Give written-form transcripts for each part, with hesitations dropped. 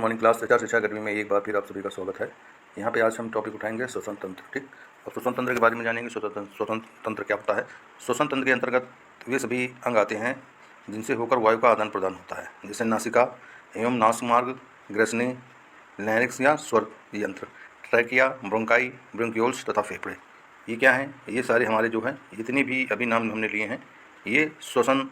Morning class शिक्षा academy में एक बार फिर आप सभी का स्वागत है। यहाँ पे आज हम टॉपिक उठाएंगे श्वसन तंत्र। ठीक, और श्वसन तंत्र के बारे में जानेंगे। श्वसन तंत्र क्या होता है। श्वसन तंत्र के अंतर्गत वे सभी अंग आते हैं जिनसे होकर वायु का आदान प्रदान होता है, जैसे नासिका एवं नासमार्ग, ग्रसनी, लैरिंक्स या स्वर यंत्र, ट्रैकिया, ब्रोंकाई, ब्रोंक्यूल्स तथा फेफड़े। ये क्या हैं? ये सारे हमारे जो हैं, जितने भी अभी नाम हमने लिए हैं, ये श्वसन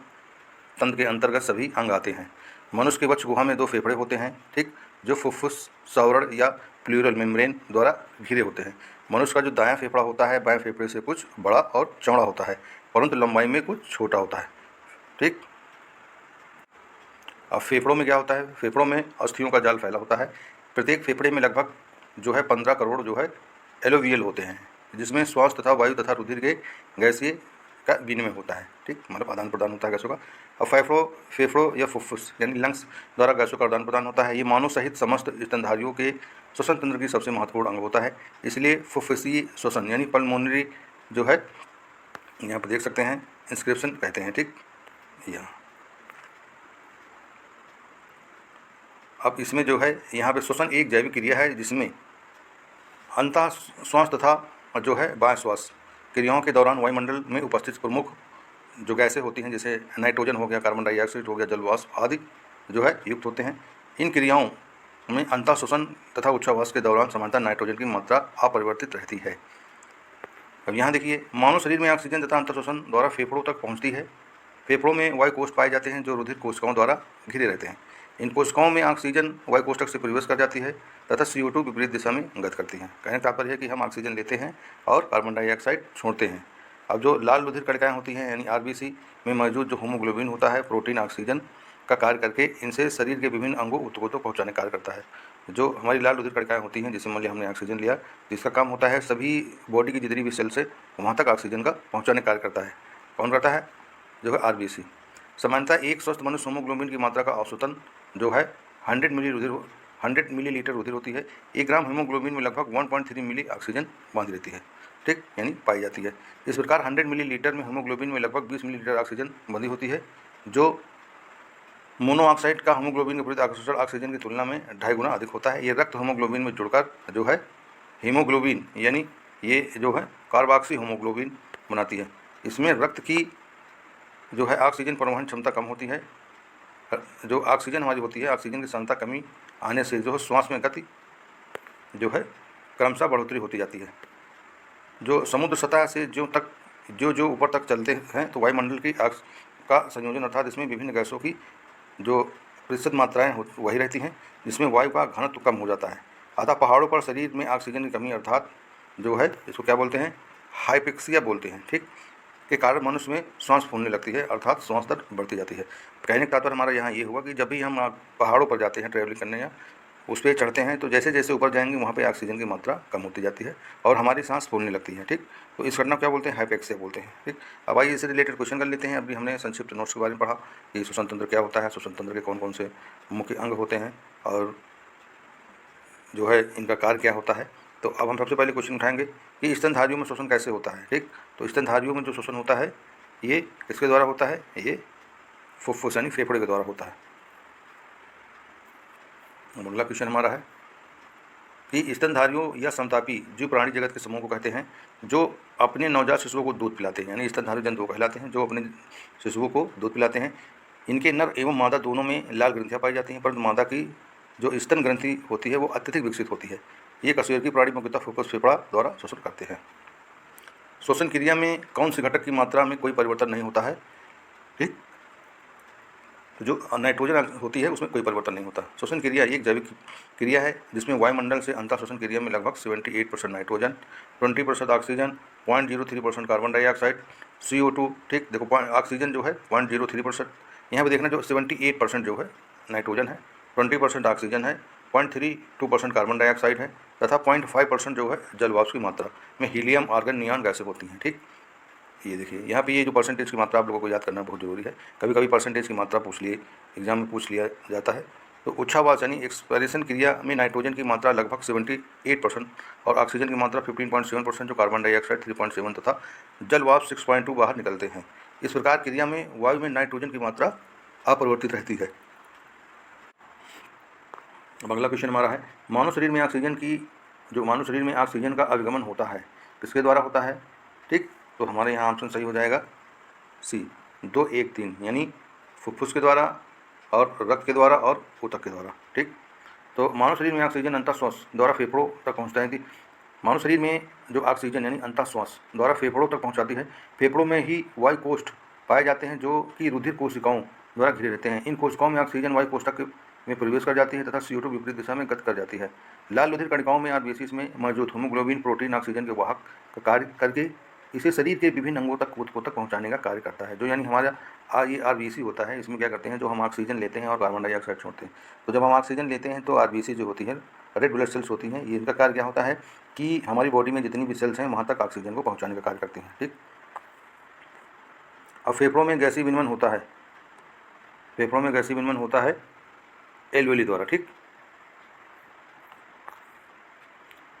तंत्र के अंतर्गत सभी अंग आते हैं। मनुष्य के वक्ष गुहा में 2 फेफड़े होते हैं, ठीक, जो फुफ्फुस, सौवर्ण या प्लूरल मेम्ब्रेन द्वारा घिरे होते हैं। मनुष्य का जो दायां फेफड़ा होता है बाएं फेफड़े से कुछ बड़ा और चौड़ा होता है, परंतु लंबाई में कुछ छोटा होता है। ठीक, अब फेफड़ों में क्या होता है? फेफड़ों में अस्थियों का जाल फैला होता है। प्रत्येक फेफड़े में लगभग जो है 15 करोड़ जो है एलोवियल होते हैं, जिसमें श्वास तथा वायु तथा रुधिर के गैसीय का विनिमय होता है। ठीक, मतलब आदान प्रदान होता है गैसों का। अब फेफड़ों या फुफ्फुस यानी लंग्स द्वारा गैसों का आदान प्रदान होता है। ये मानव सहित समस्त स्तनधारियों के श्वसन तंत्र की सबसे महत्वपूर्ण अंग होता है। इसलिए फुफ्फुसीय श्वसन यानी पल्मोनरी जो है, यहाँ पर देख सकते हैं इंस्क्रिप्शन कहते हैं। ठीक, यहाँ अब इसमें जो है यहाँ पे श्वसन एक जैविक क्रिया है जिसमें अंतः श्वास तथा जो है बाह्य श्वास क्रियाओं के दौरान वायुमंडल में उपस्थित प्रमुख जो गैसें होती हैं, जैसे नाइट्रोजन हो गया, कार्बन डाइऑक्साइड हो गया, जलवाष्प आदि जो है युक्त होते हैं। इन क्रियाओं में अंतः श्वसन तथा उच्छ्वास के दौरान सामान्यतः नाइट्रोजन की मात्रा अपरिवर्तित रहती है। अब यहाँ देखिए, मानव शरीर में ऑक्सीजन तथा अंतः श्वसन द्वारा फेफड़ों तक पहुँचती है। फेफड़ों में वायु कोष्ठ पाए जाते हैं जो रुधिर कोशिकाओं द्वारा घिरे रहते हैं। इन कोशिकाओं में ऑक्सीजन वायु कोष्ठक से प्रवेश कर जाती है तथा CO2 विपरीत दिशा में गति करती है। कहने का तात्पर्य है कि हम ऑक्सीजन लेते हैं और कार्बन डाइऑक्साइड छोड़ते हैं। अब जो लाल रुधिर कणिकाएं होती हैं यानी RBC में मौजूद जो हीमोग्लोबिन होता है, प्रोटीन ऑक्सीजन का कार्य करके इनसे शरीर के विभिन्न अंगों ऊतकों तक पहुँचाने का कार्य करता है। जो हमारी लाल रुधिर कणिकाएं होती हैं, जिससे मान लिया हमने ऑक्सीजन लिया, जिसका काम होता है सभी बॉडी की जितनी भी सेल्स है वहाँ तक ऑक्सीजन का पहुँचाने का कार्य करता है। कौन करता है? जो है RBC। सामान्यतः एक स्वस्थ मनुष्य हीमोग्लोबिन की मात्रा का औसतन जो है 100 मिलीलीटर रुधिर होती है। 1 ग्राम हीमोग्लोबिन में लगभग 1.3 मिली ऑक्सीजन बांधी रहती है। ठीक, यानी पाई जाती है। इस प्रकार 100 मिलीलीटर में हीमोग्लोबिन में लगभग 20 मिलीलीटर ऑक्सीजन बंधी होती है, जो मोनोऑक्साइड का हीमोग्लोबिन के विपरीत अक्सर ऑक्सीजन की तुलना में 2.5 गुना अधिक होता है। ये रक्त हीमोग्लोबिन में जुड़कर जो है हीमोग्लोबिन यानी ये जो है कार्बोक्सी हीमोग्लोबिन बनाती है। इसमें रक्त की जो है ऑक्सीजन परिवहन क्षमता कम होती है। जो ऑक्सीजन हमारी होती है, ऑक्सीजन की सांद्रता कमी आने से जो है श्वास में गति जो है क्रमशः बढ़ोतरी होती जाती है। जो समुद्र सतह से जो ऊपर तक चलते हैं तो वायुमंडल की का संयोजन अर्थात इसमें विभिन्न गैसों की जो प्रतिशत मात्राएं वही रहती हैं, जिसमें वायु का घनत्व कम हो जाता है। अतः पहाड़ों पर शरीर में ऑक्सीजन की कमी अर्थात जो है इसको क्या बोलते हैं? हाइपेक्सिया बोलते हैं। ठीक, के कारण मनुष्य में सांस फूलने लगती है अर्थात श्वास दर बढ़ती जाती है। कहने का तात्पर्य हमारा यहाँ ये हुआ कि जब भी हम पहाड़ों पर जाते हैं ट्रैवलिंग करने या उस पर चढ़ते हैं तो जैसे जैसे ऊपर जाएंगे वहाँ पे ऑक्सीजन की मात्रा कम होती जाती है और हमारी सांस फूलने लगती है। ठीक, तो इस घटना को क्या बोलते हैं? हाइपेक्सिया बोलते हैं। ठीक, अब आइए इससे रिलेटेड क्वेश्चन कर लेते हैं। अभी हमने संक्षिप्त नोट्स के बारे में पढ़ा कि श्वसन तंत्र क्या होता है, श्वसन तंत्र के कौन कौन से मुख्य अंग होते हैं और जो है इनका कार्य क्या होता है। तो अब हम सबसे पहले क्वेश्चन उठाएंगे कि स्तनधारियों में शोषण कैसे होता है। ठीक, तो स्तनधारियों में जो शोषण होता है ये किसके द्वारा होता है? ये फुफ्फुस यानी फेफड़े के द्वारा होता है। अगला क्वेश्चन हमारा है कि स्तनधारियों या समतापी जीव प्राणी जगत के समूह को कहते हैं जो अपने नवजात शिशुओं को दूध पिलाते हैं, यानी स्तनधारी जंतु कहलाते हैं जो अपने शिशुओं को दूध पिलाते हैं। इनके नर एवं मादा दोनों में लाल ग्रंथियाँ पाई जाती हैं, परंतु मादा की जो स्तन ग्रंथि होती है वो अत्यधिक विकसित होती है। ये कशेरुकी प्राणी मुख्यतः फुफ्फुस फेफड़ा द्वारा शोषण करते हैं। श्वसन क्रिया में कौन से घटक की मात्रा में कोई परिवर्तन नहीं होता है? ठीक, तो जो नाइट्रोजन होती है उसमें कोई परिवर्तन नहीं होता। श्वसन क्रिया एक जैविक क्रिया है जिसमें वायुमंडल से अंतः श्वसन क्रिया में लगभग 78% nitrogen, 20% oxygen, 0.03% carbon dioxide, CO2। ठीक, देखो ऑक्सीजन जो है 0.03%, यहाँ पर देखना जो 78% जो है नाइट्रोजन है, 20% ऑक्सीजन है, 0.32% कार्बन डाइऑक्साइड है तथा 0.5% जो है जलवाष्प की मात्रा में हीलियम, आर्गन, नियॉन गैसें होती हैं। ठीक, ये देखिए यहाँ पे ये जो परसेंटेज की मात्रा आप लोगों को याद करना बहुत ज़रूरी है। कभी कभी परसेंटेज की मात्रा एग्जाम में पूछ लिया जाता है। तो उच्छ्वास यानी एक्सपायरेशन क्रिया में नाइट्रोजन की मात्रा लगभग 78% और ऑक्सीजन की मात्रा 15.7%, जो कार्बन डाइऑक्साइड 3.7 तथा जलवाष्प 6.2 बाहर निकलते हैं। इस प्रकार क्रिया में वायु में नाइट्रोजन की मात्रा अपरिवर्तित रहती है। अब अगला क्वेश्चन हमारा है, मानव शरीर में ऑक्सीजन का अभिगमन होता है किसके द्वारा होता है? ठीक, तो हमारे यहाँ ऑप्शन सही हो जाएगा सी, 2 1 3, यानी फुफ्फुस के द्वारा और रक्त के द्वारा और ऊतक के द्वारा। ठीक, तो मानव शरीर में ऑक्सीजन अंतःश्वास द्वारा फेफड़ों तक पहुँचता है कि मानव शरीर में जो ऑक्सीजन यानी अंतःश्वास द्वारा फेफड़ों तक पहुँचाती है। फेफड़ों में ही वायु कोष्ठ पाए जाते हैं जो कि रुधिर कोशिकाओं द्वारा घिरे रहते हैं। इन कोशिकाओं में ऑक्सीजन वायु कोष्ठक में प्रवेश कर जाती है तथा CO2 विपरीत दिशा में गति कर जाती है। लाल रुधिर कणिकाओं में आरबीसी में मौजूद हीमोग्लोबिन प्रोटीन ऑक्सीजन के वाहक का कार्य करके इसे शरीर के विभिन्न अंगों तक ऊतकों तक पहुंचाने का कार्य करता है। जो यानी हमारा ये आरबीसी होता है, इसमें क्या करते हैं, जो हम ऑक्सीजन लेते हैं और कार्बन डाइऑक्साइड छोड़ते हैं। तो जब हम ऑक्सीजन लेते हैं तो आरबीसी जो होती है, रेड ब्लड सेल्स होती हैं, ये इनका कार्य क्या होता है कि हमारी बॉडी में जितनी भी सेल्स हैं वहाँ तक ऑक्सीजन को पहुँचाने का कार्य करती हैं। ठीक, अब फेफड़ों में गैसीय विनिमय होता है, फेफड़ों में गैसीय विनिमय होता है एल्वेली द्वारा। ठीक,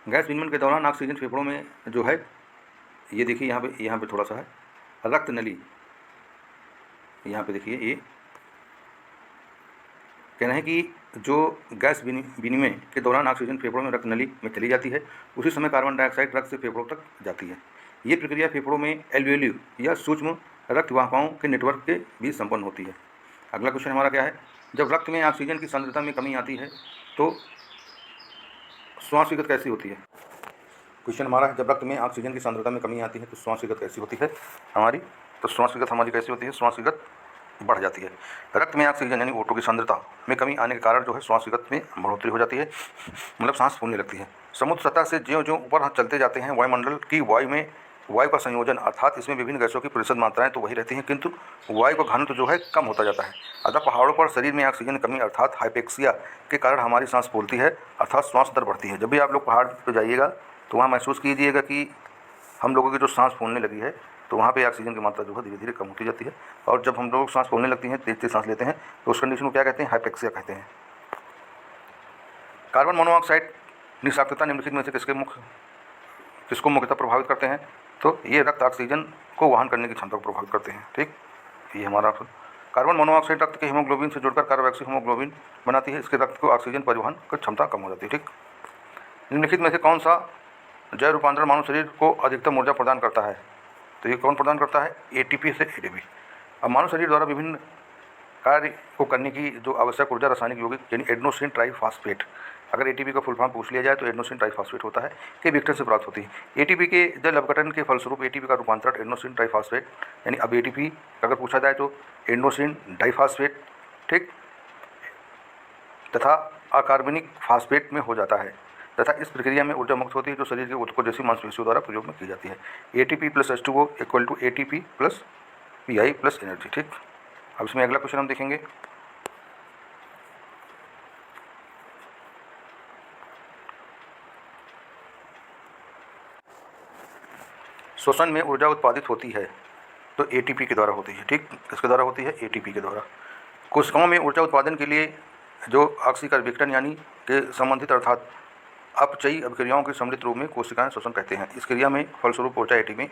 गैस विनिमय के दौरान ऑक्सीजन फेफड़ों में जो है, ये देखिए यहाँ पे थोड़ा सा है रक्त नली, यहाँ पे देखिए ये कहना है कि जो गैस विनिमय के दौरान ऑक्सीजन फेफड़ों में रक्त नली में चली जाती है, उसी समय कार्बन डाइऑक्साइड रक्त से फेफड़ों तक जाती है। ये प्रक्रिया फेफड़ों में एल्वेली या सूक्ष्म रक्त वाहिकाओं के नेटवर्क के बीच संपन्न होती है। अगला क्वेश्चन हमारा क्या है, जब रक्त में ऑक्सीजन की सांद्रता में कमी आती है तो श्वास की गति कैसी होती है? क्वेश्चन हमारा है, जब रक्त में ऑक्सीजन की सांद्रता में कमी आती है तो श्वास की गति कैसी होती है हमारी? तो श्वास की गति हमारी कैसी होती है? श्वास की गति बढ़ जाती है। रक्त में ऑक्सीजन यानी O2 की सांद्रता में कमी आने के कारण जो है श्वास की गति में बढ़ोतरी हो जाती है, मतलब सांस फूलने लगती है। समुद्र सतह से ज्यों-ज्यों ऊपर चलते जाते हैं वायुमंडल की वायु का संयोजन अर्थात इसमें विभिन्न गैसों की प्रतिशत मात्राएं तो वही रहती हैं, किंतु वायु का घनत्व जो है कम होता जाता है। अतः पहाड़ों पर शरीर में ऑक्सीजन की कमी अर्थात हाइपेक्सिया के कारण हमारी सांस फूलती है, अर्थात श्वास दर बढ़ती है। जब भी आप लोग पहाड़ पर जाइएगा तो वहाँ महसूस कीजिएगा कि हम लोगों की जो सांस फूलने लगी है, तो वहाँ पे ऑक्सीजन की मात्रा जो है धीरे धीरे कम होती जाती है। और जब हम लोग सांस फूलने लगती हैं, तेज तेज सांस लेते हैं, तो उस कंडीशन को क्या कहते हैं? हाइपेक्सिया कहते हैं। कार्बन मोनोऑक्साइड निषाक्तता निम्नलिखित में से किसको मुख्यतः प्रभावित करते हैं? तो ये रक्त ऑक्सीजन को वहन करने की क्षमता को प्रभावित करते हैं। ठीक, ये हमारा ऑप्शन। कार्बन मोनोऑक्साइड रक्त के हीमोग्लोबिन से जुड़कर कार्बोक्सी हीमोग्लोबिन बनाती है, इसके रक्त को ऑक्सीजन परिवहन की क्षमता कम हो जाती है। ठीक, निम्नलिखित में से कौन सा जैव रूपांतरण मानव शरीर को अधिकतम ऊर्जा प्रदान करता है? तो ये कौन प्रदान करता है? ATP से ATP। अब मानव शरीर द्वारा विभिन्न कार्य को करने की जो आवश्यक ऊर्जा रासायनिक यौगिक यानी एडेनोसिन ट्राइफॉस्फेट, अगर ATP का फुल फॉर्म पूछ लिया जाए तो एडेनोसिन ट्राइफॉस्फेट होता है, के विघटन से प्राप्त होती है। ATP के जल अपघटन के फलस्वरूप ATP का रूपांतरण एडेनोसिन ट्राइफॉस्फेट यानी अब ATP अगर पूछा जाए तो एडेनोसिन डाइफॉस्फेट, ठीक, तथा अकार्बनिक फास्फेट में हो जाता है तथा इस प्रक्रिया में ऊर्जा मुक्त होती है जो शरीर के ऊतकों जैसी मांसपेशियों द्वारा प्रयोग में की जाती है। ATP + H2O = ATP + PI + energy. ठीक, अब इसमें अगला क्वेश्चन हम देखेंगे। श्वसन में ऊर्जा उत्पादित होती है तो ATP के द्वारा होती है। ठीक, किसके द्वारा होती है? ATP के द्वारा। कोशिकाओं में ऊर्जा उत्पादन के लिए जो ऑक्सीकरण विघटन यानी के संबंधित अर्थात अपचयी अभिक्रियाओं के सम्मिलित रूप में कोशिकाएं श्वसन कहते हैं। इस क्रिया में फलस्वरूप ऊर्जा ATP में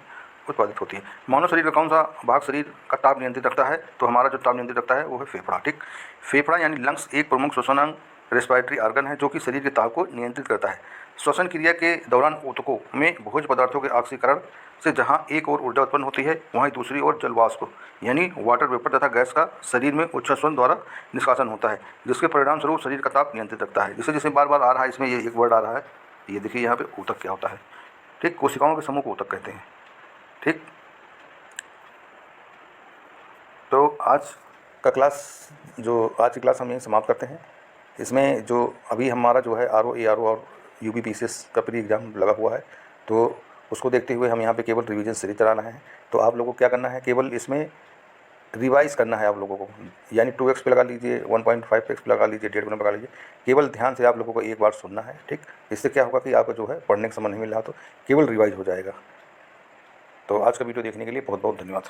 उत्पादित होती है। मानव शरीर का कौन सा भाग शरीर का ताप नियंत्रित रखता है? तो हमारा जो ताप नियंत्रित रखता है वो है फेफड़ा। ठीक, फेफड़ा यानी लंग्स एक प्रमुख श्वसन अंग रेस्पिरेटरी ऑर्गन है जो कि शरीर के ताप को नियंत्रित करता है। श्वसन क्रिया के दौरान ऊतकों में भोज्य पदार्थों के ऑक्सीकरण से जहाँ एक ओर ऊर्जा उत्पन्न होती है वहीं दूसरी ओर जल वाष्प यानी वाटर वेपर तथा गैस का शरीर में उच्छ्वसन द्वारा निष्कासन होता है, जिसके परिणाम स्वरूप शरीर का ताप नियंत्रित रखता है। जिसे जिसे बार बार आ रहा है, इसमें ये एक वर्ड आ रहा है, ये देखिए यहाँ पे ऊतक क्या होता है। ठीक, कोशिकाओं के समूह को ऊतक कहते हैं। ठीक, तो आज की क्लास हम यहीं समाप्त करते हैं। इसमें जो अभी हमारा जो है RO ARO और UPPCS का प्री एग्ज़ाम लगा हुआ है, तो उसको देखते हुए हम यहाँ पे केवल रिवीजन सीरीज चलाना है। तो आप लोगों को क्या करना है, केवल इसमें रिवाइज़ करना है आप लोगों को, यानी 2x पे लगा लीजिए, 1.5x पे लगा लीजिए, 1.5 पे लगा लीजिए। केवल ध्यान से आप लोगों को एक बार सुनना है। ठीक, इससे क्या होगा कि आपको जो है पढ़ने का समय नहीं मिल रहा तो केवल रिवाइज हो जाएगा। तो आज का वीडियो देखने के लिए बहुत बहुत धन्यवाद।